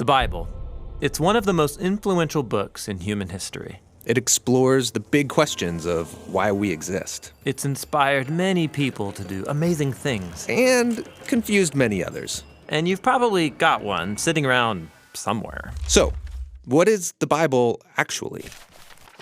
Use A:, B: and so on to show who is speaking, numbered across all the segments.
A: The Bible. It's one of the most influential books in human history.
B: It explores the big questions of why we exist.
A: It's inspired many people to do amazing things.
B: And confused many others.
A: And you've probably got one sitting around somewhere.
B: So, what is the Bible actually?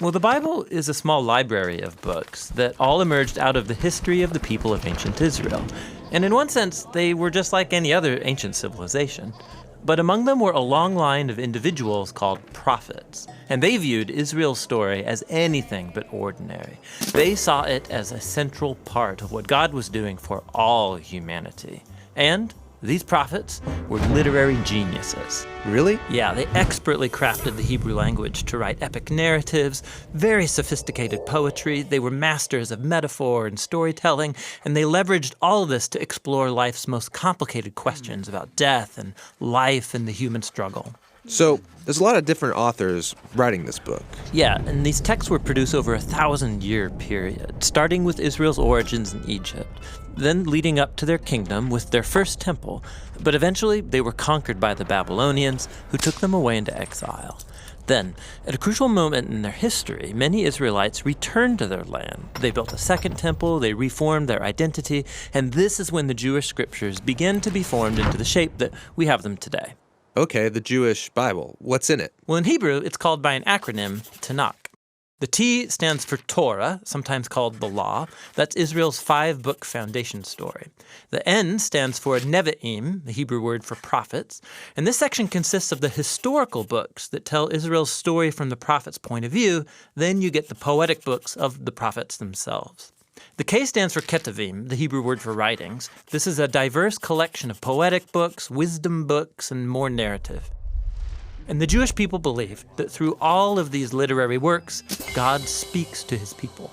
A: Well, the Bible is a small library of books that all emerged out of the history of the people of ancient Israel. And in one sense, they were just like any other ancient civilization. But among them were a long line of individuals called prophets. And they viewed Israel's story as anything but ordinary. They saw it as a central part of what God was doing for all humanity. And these prophets were literary geniuses.
B: Really?
A: Yeah, they expertly crafted the Hebrew language to write epic narratives, very sophisticated poetry. They were masters of metaphor and storytelling, and they leveraged all of this to explore life's most complicated questions about death and life and the human struggle.
B: So, there's a lot of different authors writing this book.
A: Yeah, and these texts were produced over a 1,000-year period, starting with Israel's origins in Egypt, then leading up to their kingdom with their first temple. But eventually, they were conquered by the Babylonians, who took them away into exile. Then, at a crucial moment in their history, many Israelites returned to their land. They built a second temple, they reformed their identity, and this is when the Jewish scriptures began to be formed into the shape that we have them today.
B: Okay, the Jewish Bible. What's in it?
A: Well, in Hebrew, it's called by an acronym, Tanakh. The T stands for Torah, sometimes called the Law. That's Israel's 5-book foundation story. The N stands for Nevi'im, the Hebrew word for prophets. And this section consists of the historical books that tell Israel's story from the prophet's point of view. Then you get the poetic books of the prophets themselves. The K stands for Ketuvim, the Hebrew word for writings. This is a diverse collection of poetic books, wisdom books, and more narrative. And the Jewish people believed that through all of these literary works, God speaks to his people.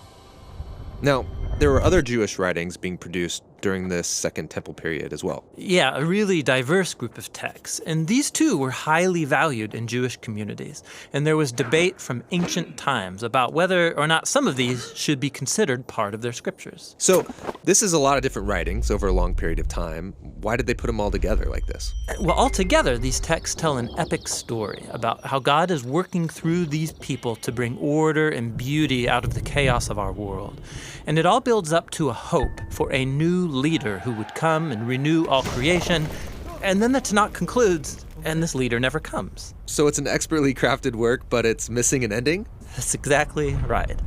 B: Now, there were other Jewish writings being produced during this Second Temple period as well.
A: Yeah, a really diverse group of texts. And these too were highly valued in Jewish communities. And there was debate from ancient times about whether or not some of these should be considered part of their scriptures.
B: So, this is a lot of different writings over a long period of time. Why did they put them all together like this?
A: Well, altogether, these texts tell an epic story about how God is working through these people to bring order and beauty out of the chaos of our world. And it all builds up to a hope for a new leader who would come and renew all creation. And then the Tanakh concludes, and this leader never comes.
B: So it's an expertly crafted work, but it's missing an ending?
A: That's exactly right.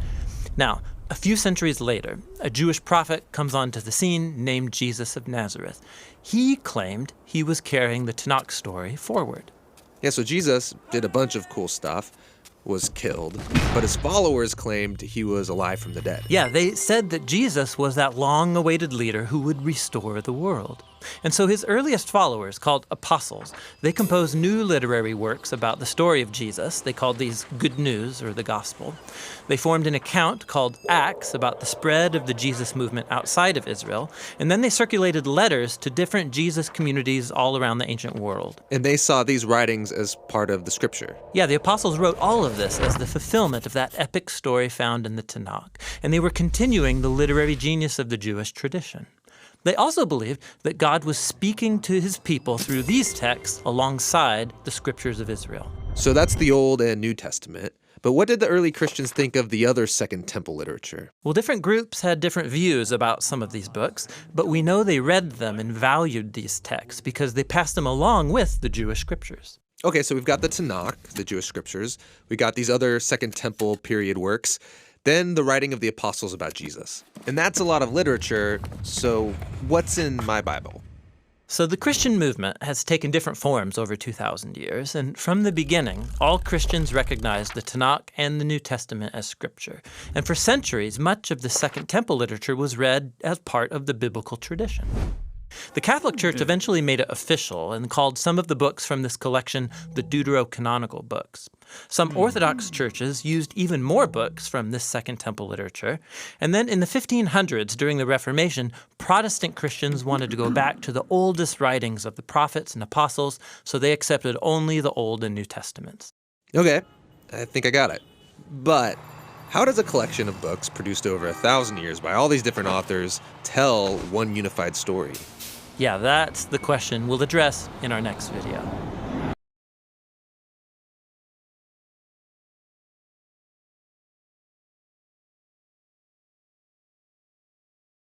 A: Now, a few centuries later, a Jewish prophet comes onto the scene named Jesus of Nazareth. He claimed he was carrying the Tanakh story forward.
B: Yeah, so Jesus did a bunch of cool stuff, was killed, but his followers claimed he was alive from the dead.
A: Yeah, they said that Jesus was that long-awaited leader who would restore the world. And so his earliest followers, called apostles, they composed new literary works about the story of Jesus. They called these Good News, or the Gospel. They formed an account called Acts about the spread of the Jesus movement outside of Israel. And then they circulated letters to different Jesus communities all around the ancient world.
B: And they saw these writings as part of the scripture.
A: Yeah, the apostles wrote all of this as the fulfillment of that epic story found in the Tanakh. And they were continuing the literary genius of the Jewish tradition. They also believed that God was speaking to his people through these texts alongside the scriptures of Israel.
B: So that's the Old and New Testament. But what did the early Christians think of the other Second Temple literature?
A: Well, different groups had different views about some of these books, but we know they read them and valued these texts because they passed them along with the Jewish scriptures.
B: Okay, so we've got the Tanakh, the Jewish scriptures. We got these other Second Temple period works. Then the writing of the apostles about Jesus. And that's a lot of literature, so what's in my Bible?
A: So the Christian movement has taken different forms over 2,000 years, and from the beginning, all Christians recognized the Tanakh and the New Testament as scripture. And for centuries, much of the Second Temple literature was read as part of the biblical tradition. The Catholic Church eventually made it official and called some of the books from this collection the Deuterocanonical books. Some Orthodox churches used even more books from this Second Temple literature. And then in the 1500s, during the Reformation, Protestant Christians wanted to go back to the oldest writings of the prophets and apostles, so they accepted only the Old and New Testaments.
B: Okay, I think I got it. But how does a collection of books produced over 1,000 years by all these different authors tell one unified story?
A: Yeah, that's the question we'll address in our next video.